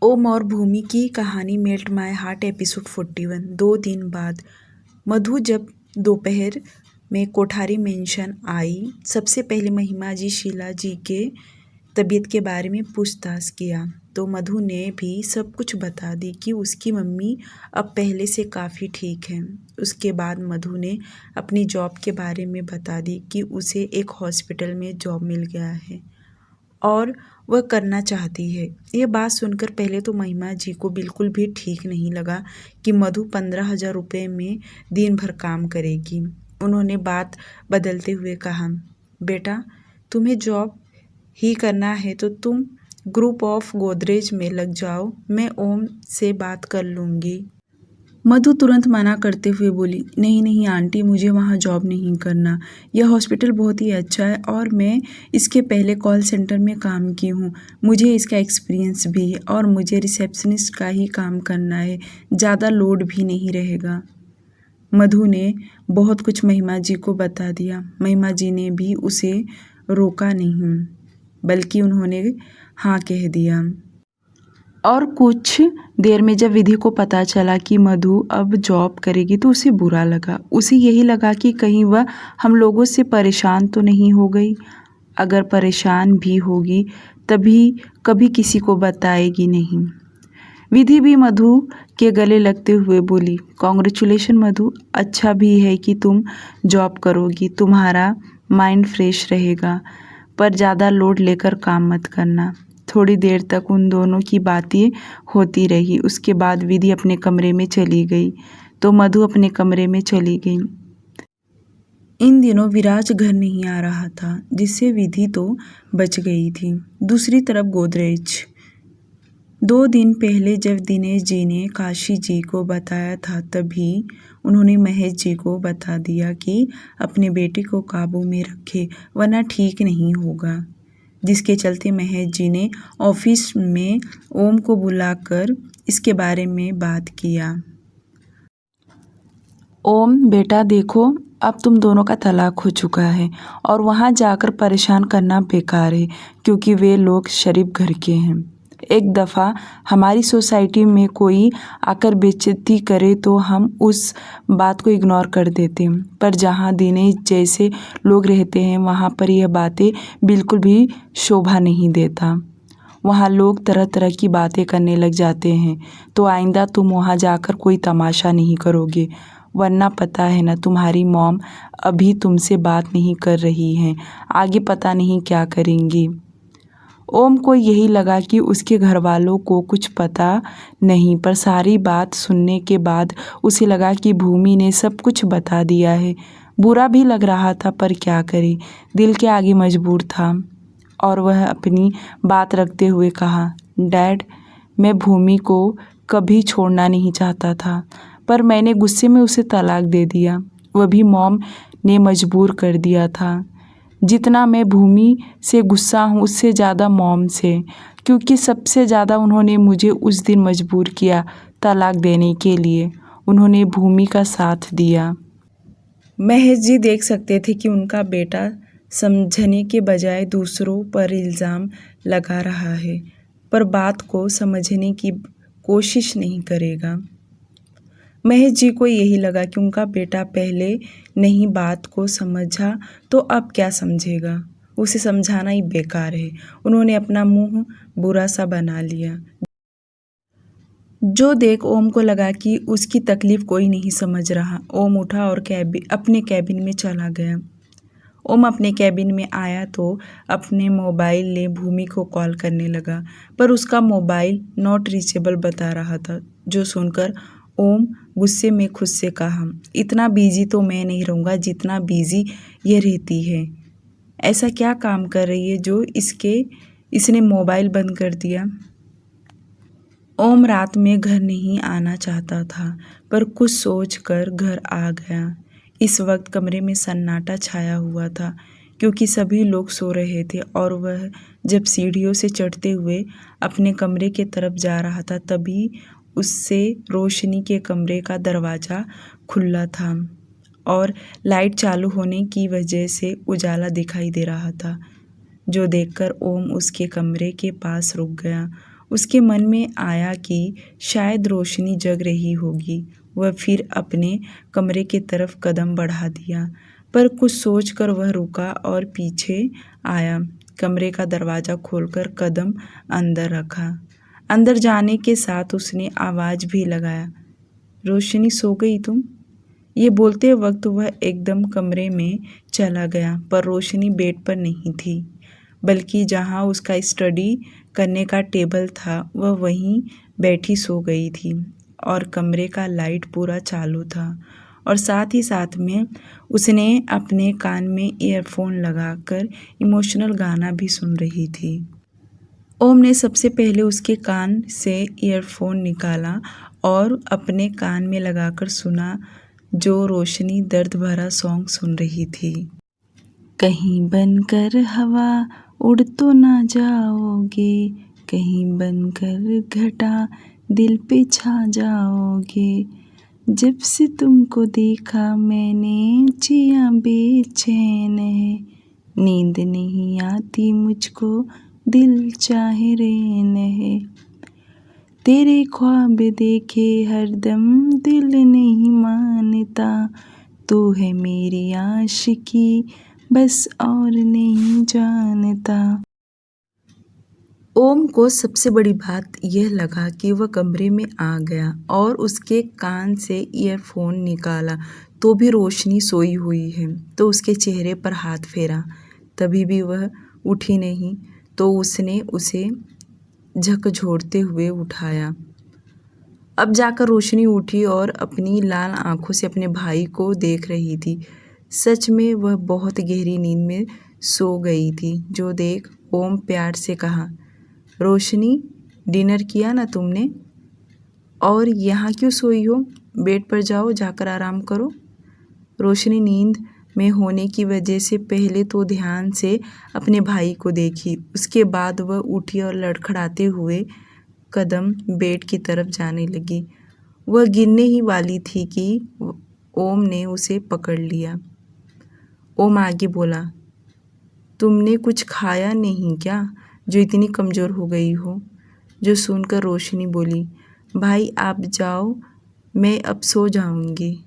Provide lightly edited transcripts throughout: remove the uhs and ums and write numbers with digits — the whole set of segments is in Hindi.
ओम और भूमि की कहानी मेल्ट माय हार्ट एपिसोड 41। 2 दिन बाद मधु जब दोपहर में कोठारी मेंशन आई, सबसे पहले महिमा जी शीला जी के तबीयत के बारे में पूछताछ किया तो मधु ने भी सब कुछ बता दी कि उसकी मम्मी अब पहले से काफ़ी ठीक है। उसके बाद मधु ने अपनी जॉब के बारे में बता दी कि उसे एक हॉस्पिटल में जॉब मिल गया है और वह करना चाहती है। ये बात सुनकर पहले तो महिमा जी को बिल्कुल भी ठीक नहीं लगा कि मधु 15,000 रुपये में दिन भर काम करेगी। उन्होंने बात बदलते हुए कहा, बेटा तुम्हें जॉब ही करना है तो तुम ग्रुप ऑफ गोदरेज में लग जाओ, मैं ओम से बात कर लूँगी। मधु तुरंत मना करते हुए बोली, नहीं नहीं आंटी, मुझे वहाँ जॉब नहीं करना। यह हॉस्पिटल बहुत ही अच्छा है और मैं इसके पहले कॉल सेंटर में काम की हूँ। मुझे इसका एक्सपीरियंस भी है और मुझे रिसेप्शनिस्ट का ही काम करना है, ज़्यादा लोड भी नहीं रहेगा। मधु ने बहुत कुछ महिमा जी को बता दिया। महिमा जी ने भी उसे रोका नहीं, बल्कि उन्होंने हाँ कह दिया। और कुछ देर में जब विधि को पता चला कि मधु अब जॉब करेगी तो उसे बुरा लगा। उसे यही लगा कि कहीं वह हम लोगों से परेशान तो नहीं हो गई। अगर परेशान भी होगी तभी कभी किसी को बताएगी नहीं। विधि भी मधु के गले लगते हुए बोली, कॉन्ग्रेचुलेशन मधु, अच्छा भी है कि तुम जॉब करोगी, तुम्हारा माइंड फ्रेश रहेगा, पर ज़्यादा लोड लेकर काम मत करना। थोड़ी देर तक उन दोनों की बातें होती रही। उसके बाद विधि अपने कमरे में चली गई तो मधु अपने कमरे में चली गई। इन दिनों विराज घर नहीं आ रहा था, जिससे विधि तो बच गई थी। दूसरी तरफ गोदरेज। 2 दिन पहले जब दिनेश जी ने काशी जी को बताया था तभी उन्होंने महेश जी को बता दिया कि अपने बेटे को काबू में रखे वरना ठीक नहीं होगा, जिसके चलते महेश जी ने ऑफिस में ओम को बुलाकर इसके बारे में बात किया। ओम बेटा देखो, अब तुम दोनों का तलाक हो चुका है और वहाँ जाकर परेशान करना बेकार है, क्योंकि वे लोग शरीफ घर के हैं। एक दफ़ा हमारी सोसाइटी में कोई आकर बेइज्जती करे तो हम उस बात को इग्नोर कर देते हैं, पर जहाँ दिनेश जैसे लोग रहते हैं वहाँ पर यह बातें बिल्कुल भी शोभा नहीं देता। वहाँ लोग तरह तरह की बातें करने लग जाते हैं, तो आइंदा तुम वहाँ जाकर कोई तमाशा नहीं करोगे, वरना पता है ना तुम्हारी मॉम अभी तुमसे बात नहीं कर रही हैं, आगे पता नहीं क्या करेंगी। ओम को यही लगा कि उसके घर वालों को कुछ पता नहीं, पर सारी बात सुनने के बाद उसे लगा कि भूमि ने सब कुछ बता दिया है। बुरा भी लग रहा था, पर क्या करे, दिल के आगे मजबूर था और वह अपनी बात रखते हुए कहा, डैड मैं भूमि को कभी छोड़ना नहीं चाहता था, पर मैंने गुस्से में उसे तलाक दे दिया। वह भी मॉम ने मजबूर कर दिया था। जितना मैं भूमि से गुस्सा हूँ उससे ज़्यादा मॉम से, क्योंकि सबसे ज़्यादा उन्होंने मुझे उस दिन मजबूर किया तलाक देने के लिए। उन्होंने भूमि का साथ दिया। महेश जी देख सकते थे कि उनका बेटा समझने के बजाय दूसरों पर इल्ज़ाम लगा रहा है, पर बात को समझने की कोशिश नहीं करेगा। महेश जी को यही लगा कि उनका बेटा पहले नहीं बात को समझा तो अब क्या समझेगा, उसे समझाना ही बेकार है। उन्होंने अपना मुंह बुरा सा बना लिया, जो देख ओम को लगा कि उसकी तकलीफ़ कोई नहीं समझ रहा। ओम उठा और अपने कैबिन में चला गया। ओम अपने कैबिन में आया तो अपने मोबाइल ले भूमि को कॉल करने लगा, पर उसका मोबाइल नॉट रीचेबल बता रहा था, जो सुनकर ओम गुस्से में खुद से कहा, इतना बिजी तो मैं नहीं रहूँगा जितना बिजी ये रहती है। ऐसा क्या काम कर रही है जो इसने मोबाइल बंद कर दिया। ओम रात में घर नहीं आना चाहता था, पर कुछ सोच कर घर आ गया। इस वक्त कमरे में सन्नाटा छाया हुआ था, क्योंकि सभी लोग सो रहे थे और वह जब सीढ़ियों से चढ़ते हुए अपने कमरे के तरफ जा रहा था तभी उससे रोशनी के कमरे का दरवाज़ा खुला था और लाइट चालू होने की वजह से उजाला दिखाई दे रहा था, जो देखकर ओम उसके कमरे के पास रुक गया। उसके मन में आया कि शायद रोशनी जग रही होगी। वह फिर अपने कमरे की तरफ कदम बढ़ा दिया, पर कुछ सोचकर वह रुका और पीछे आया। कमरे का दरवाज़ा खोलकर कदम अंदर रखा। अंदर जाने के साथ उसने आवाज़ भी लगाया, रोशनी सो गई तुम? ये बोलते वक्त वह एकदम कमरे में चला गया, पर रोशनी बेड पर नहीं थी, बल्कि जहाँ उसका स्टडी करने का टेबल था वह वहीं बैठी सो गई थी। और कमरे का लाइट पूरा चालू था और साथ ही साथ में उसने अपने कान में ईयरफोन लगाकर इमोशनल गाना भी सुन रही थी। ओम ने सबसे पहले उसके कान से ईयरफोन निकाला और अपने कान में लगाकर सुना, जो रोशनी दर्द भरा सॉन्ग सुन रही थी। कहीं बनकर हवा उड़ तो ना जाओगे, कहीं बनकर घटा दिल पे छा जाओगे। जब से तुमको देखा मैंने जिया बेचैन है, नींद नहीं आती मुझको दिल चाहे रैन है। तेरे ख्वाब देखे हरदम दिल नहीं मानता, तू है मेरी आशिकी बस और नहीं जानता। ओम को सबसे बड़ी बात यह लगा कि वह कमरे में आ गया और उसके कान से ईयरफोन निकाला तो भी रोशनी सोई हुई है। तो उसके चेहरे पर हाथ फेरा, तभी भी वह उठी नहीं, तो उसने उसे झकझोरते हुए उठाया। अब जाकर रोशनी उठी और अपनी लाल आंखों से अपने भाई को देख रही थी। सच में वह बहुत गहरी नींद में सो गई थी। जो देख ओम प्यार से कहा, रोशनी डिनर किया ना तुमने? और यहाँ क्यों सोई हो? बेड पर जाओ, जाकर आराम करो। रोशनी नींद में होने की वजह से पहले तो ध्यान से अपने भाई को देखी, उसके बाद वह उठी और लड़खड़ाते हुए कदम बेड की तरफ जाने लगी। वह गिरने ही वाली थी कि ओम ने उसे पकड़ लिया। ओम आगे बोला, तुमने कुछ खाया नहीं क्या, जो इतनी कमज़ोर हो गई हो? जो सुनकर रोशनी बोली, भाई आप जाओ, मैं अब सो जाऊंगी।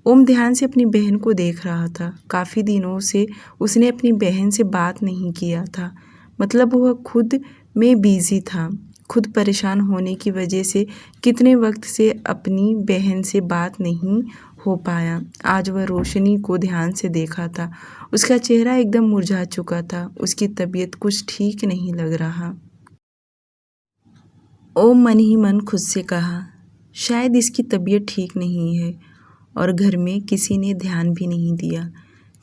ओम ध्यान से अपनी बहन को देख रहा था। काफ़ी दिनों से उसने अपनी बहन से बात नहीं किया था, मतलब वह खुद में बिजी था। खुद परेशान होने की वजह से कितने वक्त से अपनी बहन से बात नहीं हो पाया। आज वह रोशनी को ध्यान से देखा था। उसका चेहरा एकदम मुरझा चुका था, उसकी तबीयत कुछ ठीक नहीं लग रहा। ओम मन ही मन खुद से कहा, शायद इसकी तबीयत ठीक नहीं है और घर में किसी ने ध्यान भी नहीं दिया।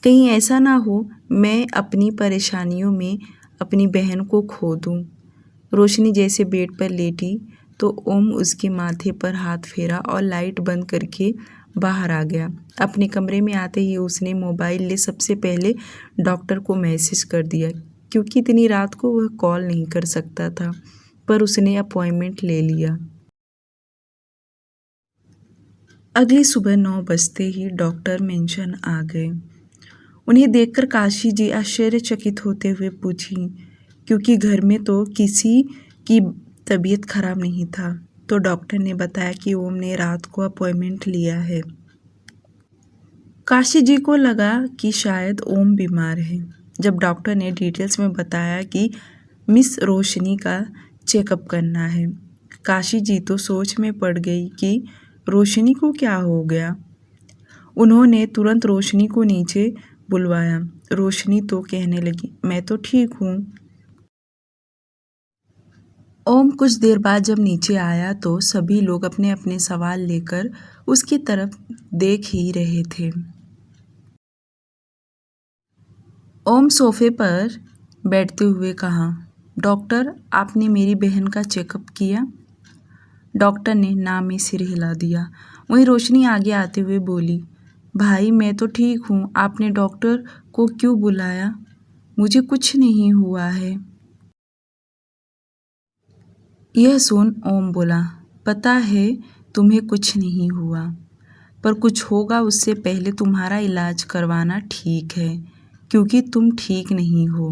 कहीं ऐसा ना हो मैं अपनी परेशानियों में अपनी बहन को खो दूँ। रोशनी जैसे बेड पर लेटी तो ओम उसके माथे पर हाथ फेरा और लाइट बंद करके बाहर आ गया। अपने कमरे में आते ही उसने मोबाइल ले सबसे पहले डॉक्टर को मैसेज कर दिया, क्योंकि इतनी रात को वह कॉल नहीं कर सकता था, पर उसने अपॉइंटमेंट ले लिया। अगली सुबह 9 बजते ही डॉक्टर मेंशन आ गए। उन्हें देखकर काशी जी आश्चर्यचकित होते हुए पूछी, क्योंकि घर में तो किसी की तबीयत खराब नहीं था। तो डॉक्टर ने बताया कि ओम ने रात को अपॉइंटमेंट लिया है। काशी जी को लगा कि शायद ओम बीमार है। जब डॉक्टर ने डिटेल्स में बताया कि मिस रोशनी का चेकअप करना है, काशी जी तो सोच में पड़ गई कि रोशनी को क्या हो गया। उन्होंने तुरंत रोशनी को नीचे बुलवाया। रोशनी तो कहने लगी, मैं तो ठीक हूँ। ओम कुछ देर बाद जब नीचे आया तो सभी लोग अपने अपने सवाल लेकर उसकी तरफ देख ही रहे थे। ओम सोफे पर बैठते हुए कहा, डॉक्टर आपने मेरी बहन का चेकअप किया? डॉक्टर ने ना में सिर हिला दिया। वहीं रोशनी आगे आते हुए बोली, भाई मैं तो ठीक हूँ, आपने डॉक्टर को क्यों बुलाया? मुझे कुछ नहीं हुआ है। यह सुन ओम बोला, पता है तुम्हें कुछ नहीं हुआ, पर कुछ होगा उससे पहले तुम्हारा इलाज करवाना ठीक है, क्योंकि तुम ठीक नहीं हो।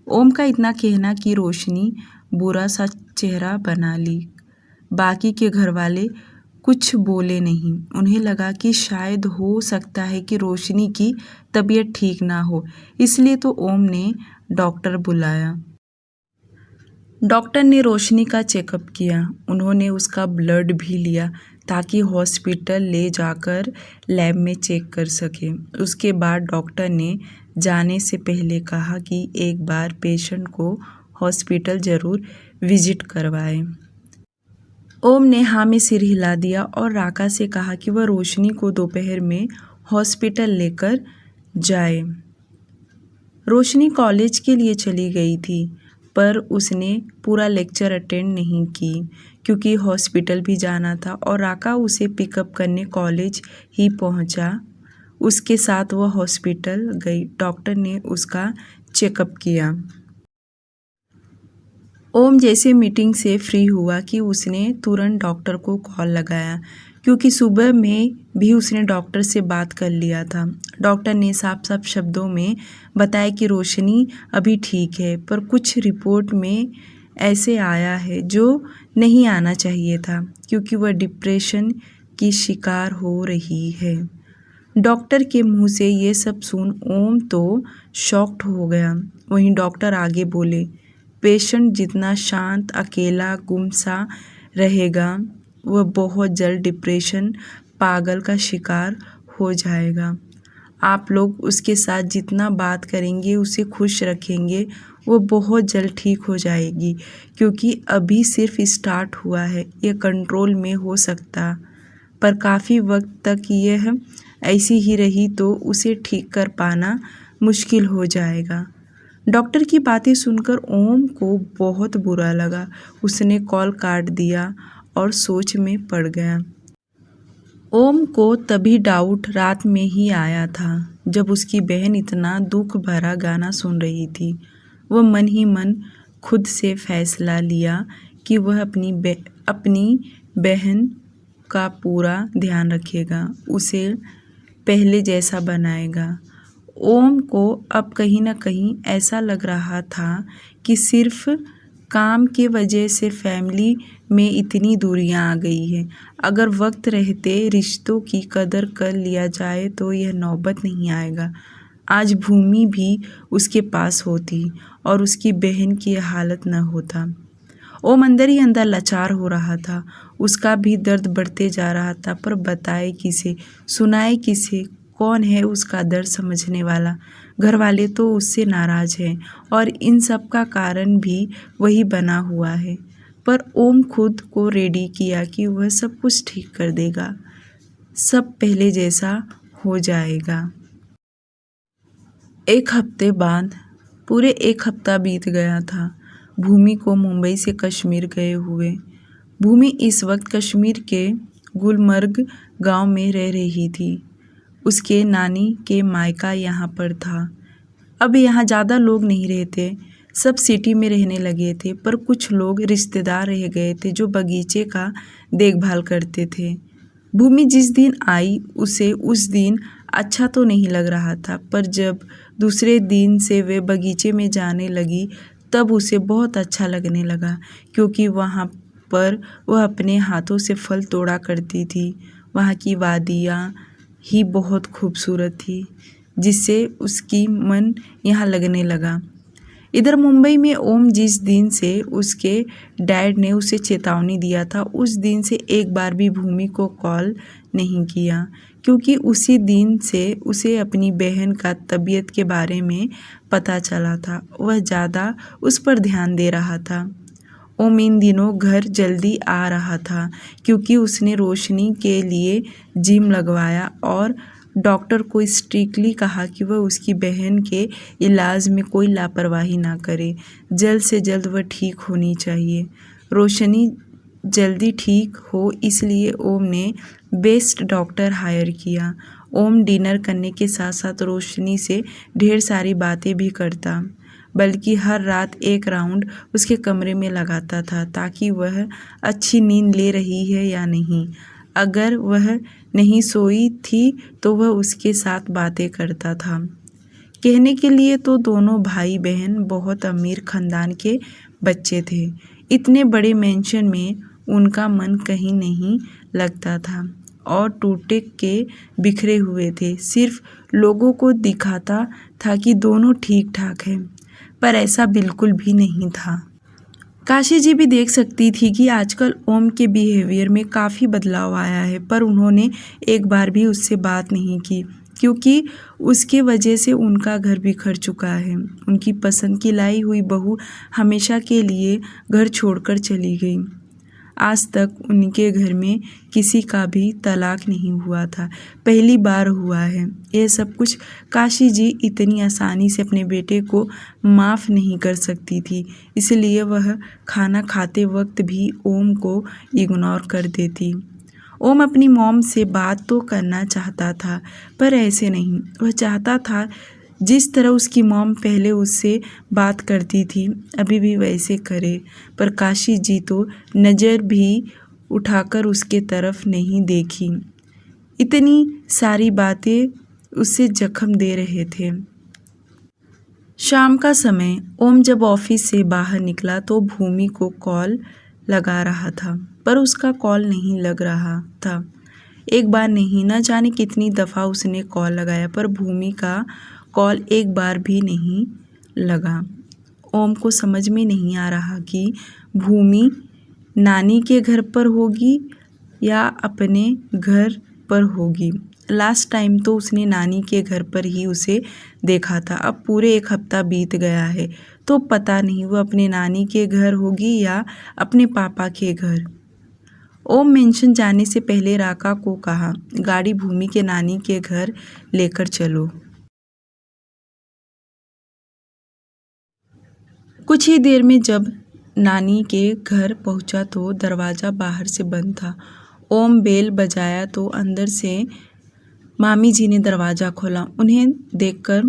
ओम का इतना कहना कि रोशनी बुरा सा चेहरा बना ली। बाकी के घरवाले कुछ बोले नहीं। उन्हें लगा कि शायद हो सकता है कि रोशनी की तबीयत ठीक ना हो, इसलिए तो ओम ने डॉक्टर बुलाया। डॉक्टर ने रोशनी का चेकअप किया। उन्होंने उसका ब्लड भी लिया ताकि हॉस्पिटल ले जाकर लैब में चेक कर सके। उसके बाद डॉक्टर ने जाने से पहले कहा कि एक बार पेशेंट को हॉस्पिटल ज़रूर विजिट करवाएं। ओम ने हाँ में सिर हिला दिया और राका से कहा कि वह रोशनी को दोपहर में हॉस्पिटल लेकर जाए। रोशनी कॉलेज के लिए चली गई थी, पर उसने पूरा लेक्चर अटेंड नहीं की क्योंकि हॉस्पिटल भी जाना था और राका उसे पिकअप करने कॉलेज ही पहुंचा। उसके साथ वह हॉस्पिटल गई। डॉक्टर ने उसका चेकअप किया। ओम जैसे मीटिंग से फ्री हुआ कि उसने तुरंत डॉक्टर को कॉल लगाया, क्योंकि सुबह में भी उसने डॉक्टर से बात कर लिया था। डॉक्टर ने साफ साफ शब्दों में बताया कि रोशनी अभी ठीक है, पर कुछ रिपोर्ट में ऐसे आया है जो नहीं आना चाहिए था, क्योंकि वह डिप्रेशन की शिकार हो रही है। डॉक्टर के मुंह से ये सब सुन ओम तो शॉक्ड हो गया। वहीं डॉक्टर आगे बोले, पेशेंट जितना शांत, अकेला, गुमसा रहेगा, वह बहुत जल्द डिप्रेशन, पागल का शिकार हो जाएगा। आप लोग उसके साथ जितना बात करेंगे, उसे खुश रखेंगे, वो बहुत जल्द ठीक हो जाएगी, क्योंकि अभी सिर्फ स्टार्ट हुआ है। यह कंट्रोल में हो सकता, पर काफ़ी वक्त तक यह ऐसी ही रही तो उसे ठीक कर पाना मुश्किल हो जाएगा। डॉक्टर की बातें सुनकर ओम को बहुत बुरा लगा। उसने कॉल काट दिया और सोच में पड़ गया। ओम को तभी डाउट रात में ही आया था, जब उसकी बहन इतना दुख भरा गाना सुन रही थी। वह मन ही मन खुद से फैसला लिया कि वह अपनी बहन का पूरा ध्यान रखेगा, उसे पहले जैसा बनाएगा। ओम को अब कहीं ना कहीं ऐसा लग रहा था कि सिर्फ काम के वजह से फैमिली में इतनी दूरियां आ गई हैं। अगर वक्त रहते रिश्तों की कदर कर लिया जाए तो यह नौबत नहीं आएगा। आज भूमि भी उसके पास होती और उसकी बहन की हालत न होता। ओम अंदर ही अंदर लाचार हो रहा था। उसका भी दर्द बढ़ते जा रहा था, पर बताए किसे, सुनाए किसे, कौन है उसका दर्द समझने वाला। घर वाले तो उससे नाराज़ हैं और इन सब का कारण भी वही बना हुआ है। पर ओम खुद को रेडी किया कि वह सब कुछ ठीक कर देगा, सब पहले जैसा हो जाएगा। एक हफ्ते बाद पूरे एक हफ्ता बीत गया था भूमि को मुंबई से कश्मीर गए हुए। भूमि इस वक्त कश्मीर के गुलमर्ग गांव में रह रही थी। उसके नानी के मायका यहाँ पर था। अब यहाँ ज़्यादा लोग नहीं रहते, सब सिटी में रहने लगे थे, पर कुछ लोग रिश्तेदार रह गए थे जो बगीचे का देखभाल करते थे। भूमि जिस दिन आई उसे उस दिन अच्छा तो नहीं लग रहा था, पर जब दूसरे दिन से वे बगीचे में जाने लगी तब उसे बहुत अच्छा लगने लगा, क्योंकि वहाँ पर वह अपने हाथों से फल तोड़ा करती थी। वहाँ की वादियाँ ही बहुत खूबसूरत थी, जिससे उसकी मन यहाँ लगने लगा। इधर मुंबई में ओम जिस दिन से उसके डैड ने उसे चेतावनी दिया था, उस दिन से एक बार भी भूमि को कॉल नहीं किया, क्योंकि उसी दिन से उसे अपनी बहन का तबीयत के बारे में पता चला था। वह ज़्यादा उस पर ध्यान दे रहा था। ओम इन दिनों घर जल्दी आ रहा था, क्योंकि उसने रोशनी के लिए जिम लगवाया और डॉक्टर को स्ट्रिक्टली कहा कि वह उसकी बहन के इलाज में कोई लापरवाही ना करे। जल्द से जल्द वह ठीक होनी चाहिए। रोशनी जल्दी ठीक हो, इसलिए ओम ने बेस्ट डॉक्टर हायर किया। ओम डिनर करने के साथ साथ रोशनी से ढेर सारी बातें भी करता, बल्कि हर रात एक राउंड उसके कमरे में लगाता था, ताकि वह अच्छी नींद ले रही है या नहीं। अगर वह नहीं सोई थी तो वह उसके साथ बातें करता था। कहने के लिए तो दोनों भाई बहन बहुत अमीर खानदान के बच्चे थे। इतने बड़े मेंशन में उनका मन कहीं नहीं लगता था और टूटे के बिखरे हुए थे। सिर्फ लोगों को दिखाता था कि दोनों ठीक ठाक हैं, पर ऐसा बिल्कुल भी नहीं था। काशी जी भी देख सकती थी कि आजकल ओम के बिहेवियर में काफ़ी बदलाव आया है, पर उन्होंने एक बार भी उससे बात नहीं की, क्योंकि उसके वजह से उनका घर बिखर चुका है। उनकी पसंद की लाई हुई बहू हमेशा के लिए घर छोड़कर चली गई। आज तक उनके घर में किसी का भी तलाक नहीं हुआ था, पहली बार हुआ है। यह सब कुछ काशी जी इतनी आसानी से अपने बेटे को माफ़ नहीं कर सकती थी, इसलिए वह खाना खाते वक्त भी ओम को इग्नोर कर देती। ओम अपनी मॉम से बात तो करना चाहता था, पर ऐसे नहीं। वह चाहता था जिस तरह उसकी मॉम पहले उससे बात करती थी अभी भी वैसे करे, पर काशी जी तो नज़र भी उठाकर उसके तरफ नहीं देखी। इतनी सारी बातें उसे जख्म दे रहे थे। शाम का समय ओम जब ऑफिस से बाहर निकला तो भूमि को कॉल लगा रहा था, पर उसका कॉल नहीं लग रहा था। एक बार नहीं, न जाने कितनी दफ़ा उसने कॉल लगाया, पर भूमि का कॉल एक बार भी नहीं लगा। ओम को समझ में नहीं आ रहा कि भूमि नानी के घर पर होगी या अपने घर पर होगी। लास्ट टाइम तो उसने नानी के घर पर ही उसे देखा था। अब पूरे 1 हफ्ता बीत गया है, तो पता नहीं वो अपने नानी के घर होगी या अपने पापा के घर। ओम मेंशन जाने से पहले राका को कहा, गाड़ी भूमि के नानी के घर लेकर चलो। कुछ ही देर में जब नानी के घर पहुंचा तो दरवाज़ा बाहर से बंद था। ओम बेल बजाया तो अंदर से मामी जी ने दरवाज़ा खोला। उन्हें देखकर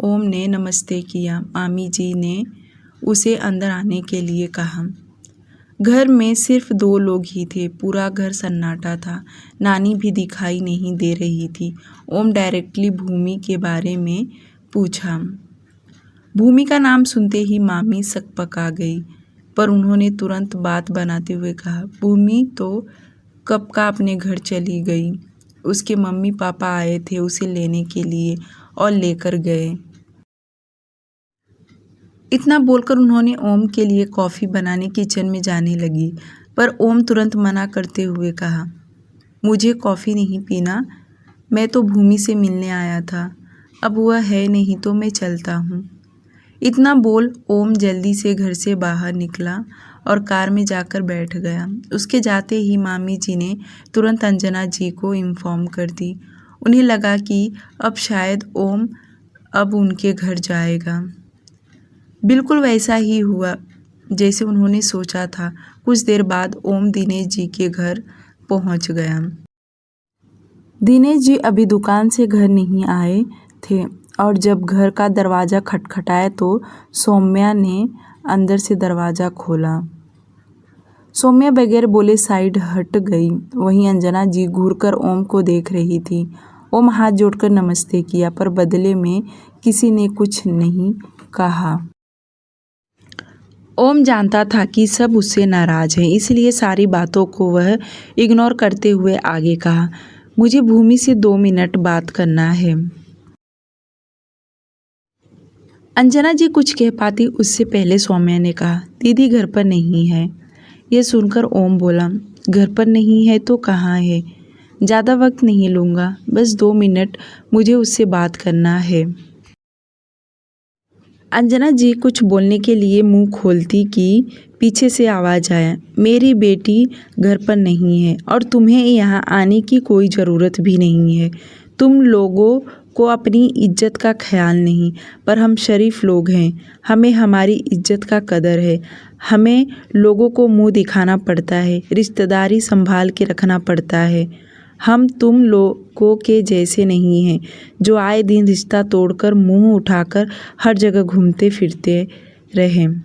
ओम ने नमस्ते किया। मामी जी ने उसे अंदर आने के लिए कहा। घर में सिर्फ 2 लोग ही थे, पूरा घर सन्नाटा था। नानी भी दिखाई नहीं दे रही थी। ओम डायरेक्टली भूमि के बारे में पूछा। भूमि का नाम सुनते ही मामी सकपका गई, पर उन्होंने तुरंत बात बनाते हुए कहा, भूमि तो कब का अपने घर चली गई। उसके मम्मी पापा आए थे उसे लेने के लिए और लेकर गए। इतना बोलकर उन्होंने ओम के लिए कॉफ़ी बनाने किचन में जाने लगी, पर ओम तुरंत मना करते हुए कहा, मुझे कॉफ़ी नहीं पीना, मैं तो भूमि से मिलने आया था। अब वह है नहीं तो मैं चलता हूँ। इतना बोल ओम जल्दी से घर से बाहर निकला और कार में जाकर बैठ गया। उसके जाते ही मामी जी ने तुरंत अंजना जी को इन्फॉर्म कर दी। उन्हें लगा कि अब शायद ओम अब उनके घर जाएगा। बिल्कुल वैसा ही हुआ जैसे उन्होंने सोचा था। कुछ देर बाद ओम दिनेश जी के घर पहुंच गया। दिनेश जी अभी दुकान से घर नहीं आए थे और जब घर का दरवाज़ा खटखटाया तो सौम्या ने अंदर से दरवाज़ा खोला। सौम्या बगैर बोले साइड हट गई। वहीं अंजना जी घूरकर ओम को देख रही थी। ओम हाथ जोड़कर नमस्ते किया, पर बदले में किसी ने कुछ नहीं कहा। ओम जानता था कि सब उससे नाराज़ हैं, इसलिए सारी बातों को वह इग्नोर करते हुए आगे कहा, मुझे भूमि से 2 मिनट बात करना है। अंजना जी कुछ कह पाती उससे पहले सौम्या ने कहा, दीदी घर पर नहीं है। यह सुनकर ओम बोला, घर पर नहीं है तो कहाँ है? ज़्यादा वक्त नहीं लूँगा, बस 2 मिनट मुझे उससे बात करना है। अंजना जी कुछ बोलने के लिए मुंह खोलती कि पीछे से आवाज़ आया, मेरी बेटी घर पर नहीं है और तुम्हें यहाँ आने की कोई ज़रूरत भी नहीं है। तुम लोगों को अपनी इज्जत का ख्याल नहीं, पर हम शरीफ लोग हैं, हमें हमारी इज्जत का कदर है। हमें लोगों को मुंह दिखाना पड़ता है, रिश्तेदारी संभाल के रखना पड़ता है। हम तुम लोगों के जैसे नहीं हैं जो आए दिन रिश्ता तोड़कर मुंह उठाकर हर जगह घूमते फिरते रहें।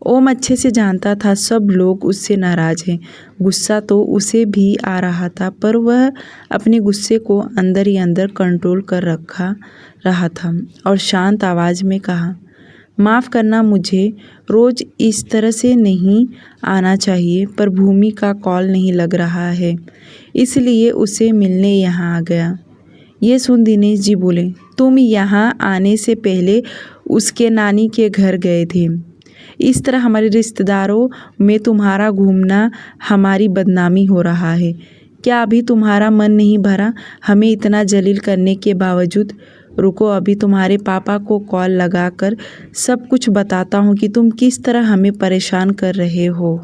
ओम अच्छे से जानता था सब लोग उससे नाराज़ हैं। गुस्सा तो उसे भी आ रहा था, पर वह अपने गुस्से को अंदर ही अंदर कंट्रोल कर रखा रहा था और शांत आवाज़ में कहा, माफ़ करना, मुझे रोज़ इस तरह से नहीं आना चाहिए, पर भूमि का कॉल नहीं लग रहा है, इसलिए उसे मिलने यहाँ आ गया। ये सुन दिनेश जी बोले, तुम यहाँ आने से पहले उसके नानी के घर गए थे। इस तरह हमारे रिश्तेदारों में तुम्हारा घूमना हमारी बदनामी हो रहा है। क्या अभी तुम्हारा मन नहीं भरा हमें इतना जलील करने के बावजूद? रुको, अभी तुम्हारे पापा को कॉल लगाकर सब कुछ बताता हूँ कि तुम किस तरह हमें परेशान कर रहे हो।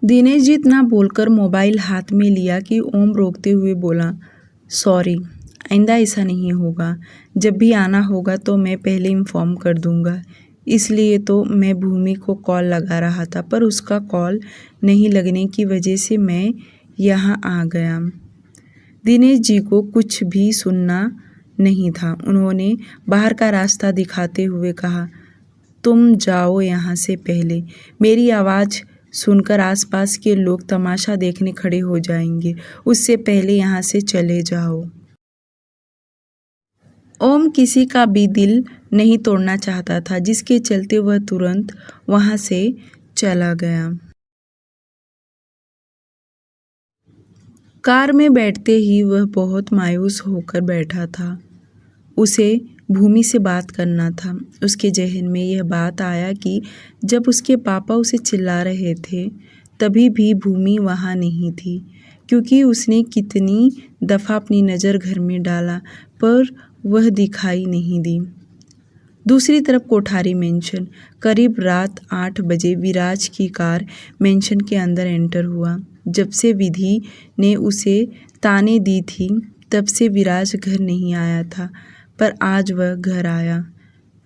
दिनेश जी इतना बोलकर मोबाइल हाथ में लिया कि ओम रोकते हुए बोला, सॉरी, आइंदा ऐसा नहीं होगा। जब भी आना होगा तो मैं पहले इन्फॉर्म कर दूंगा। इसलिए तो मैं भूमि को कॉल लगा रहा था, पर उसका कॉल नहीं लगने की वजह से मैं यहाँ आ गया। दिनेश जी को कुछ भी सुनना नहीं था। उन्होंने बाहर का रास्ता दिखाते हुए कहा, तुम जाओ यहाँ से पहले। मेरी आवाज़ सुनकर आसपास के लोग तमाशा देखने खड़े हो जाएंगे। उससे पहले यहाँ से चले जाओ। ओम किसी का भी दिल नहीं तोड़ना चाहता था, जिसके चलते वह तुरंत वहाँ से चला गया। कार में बैठते ही वह बहुत मायूस होकर बैठा था। उसे भूमि से बात करना था। उसके जहन में यह बात आया कि जब उसके पापा उसे चिल्ला रहे थे तभी भी भूमि वहाँ नहीं थी, क्योंकि उसने कितनी दफ़ा अपनी नज़र घर में डाला पर वह दिखाई नहीं दी। दूसरी तरफ कोठारी मेंशन। करीब रात 8 बजे विराज की कार मेंशन के अंदर एंटर हुआ। जब से विधि ने उसे ताने दी थी तब से विराज घर नहीं आया था, पर आज वह घर आया।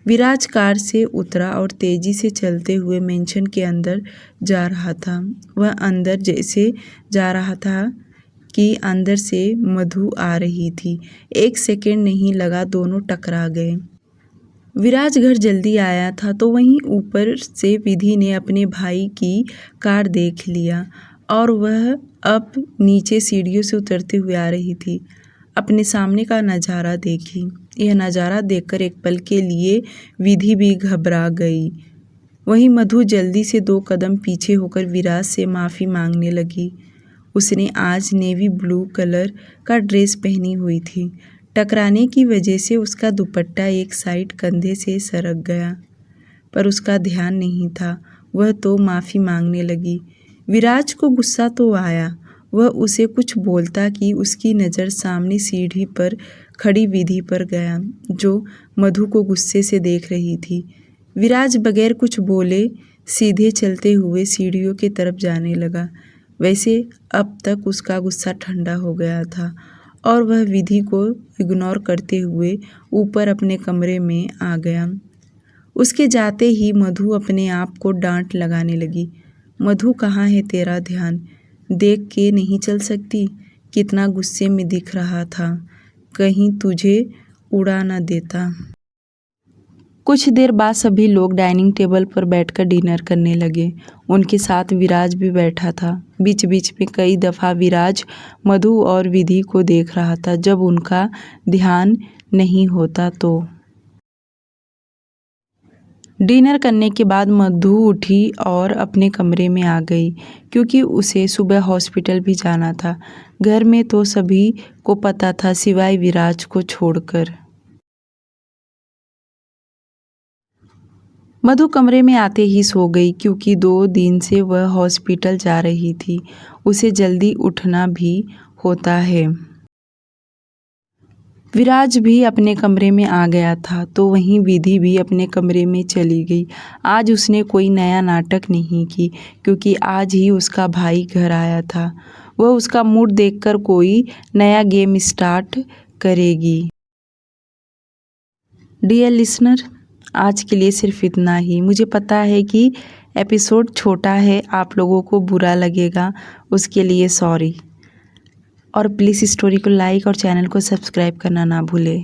विराज कार से उतरा और तेजी से चलते हुए मेंशन के अंदर जा रहा था। वह अंदर जैसे जा रहा था कि अंदर से मधु आ रही थी। 1 सेकंड नहीं लगा, दोनों टकरा गए। विराज घर जल्दी आया था तो वहीं ऊपर से विधि ने अपने भाई की कार देख लिया और वह अब नीचे सीढ़ियों से उतरते हुए आ रही थी। अपने सामने का नज़ारा देखी। यह नज़ारा देखकर एक पल के लिए विधि भी घबरा गई। वहीं मधु जल्दी से 2 कदम पीछे होकर विराज से माफ़ी मांगने लगी। उसने आज नेवी ब्लू कलर का ड्रेस पहनी हुई थी। टकराने की वजह से उसका दुपट्टा एक साइड कंधे से सरक गया, पर उसका ध्यान नहीं था। वह तो माफ़ी मांगने लगी। विराज को गुस्सा तो आया। वह उसे कुछ बोलता कि उसकी नज़र सामने सीढ़ी पर खड़ी विधि पर गया, जो मधु को गुस्से से देख रही थी। विराज बगैर कुछ बोले सीधे चलते हुए सीढ़ियों की तरफ जाने लगा। वैसे अब तक उसका गुस्सा ठंडा हो गया था और वह विधि को इग्नोर करते हुए ऊपर अपने कमरे में आ गया। उसके जाते ही मधु अपने आप को डांट लगाने लगी। मधु, कहाँ है तेरा ध्यान? देख के नहीं चल सकती? कितना गुस्से में दिख रहा था, कहीं तुझे उड़ा न देता। कुछ देर बाद सभी लोग डाइनिंग टेबल पर बैठकर डिनर करने लगे। उनके साथ विराज भी बैठा था। बीच बीच में कई दफ़ा विराज मधु और विधि को देख रहा था। जब उनका ध्यान नहीं होता तो डिनर करने के बाद मधु उठी और अपने कमरे में आ गई, क्योंकि उसे सुबह हॉस्पिटल भी जाना था। घर में तो सभी को पता था सिवाय विराज को छोड़कर। मधु कमरे में आते ही सो गई, क्योंकि 2 दिन से वह हॉस्पिटल जा रही थी। उसे जल्दी उठना भी होता है। विराज भी अपने कमरे में आ गया था तो वहीं विधि भी अपने कमरे में चली गई। आज उसने कोई नया नाटक नहीं की, क्योंकि आज ही उसका भाई घर आया था। वह उसका मूड देखकर कोई नया गेम स्टार्ट करेगी। डियर लिसनर, आज के लिए सिर्फ इतना ही। मुझे पता है कि एपिसोड छोटा है, आप लोगों को बुरा लगेगा, उसके लिए सॉरी। और प्लीज़ स्टोरी को लाइक और चैनल को सब्सक्राइब करना ना भूलें।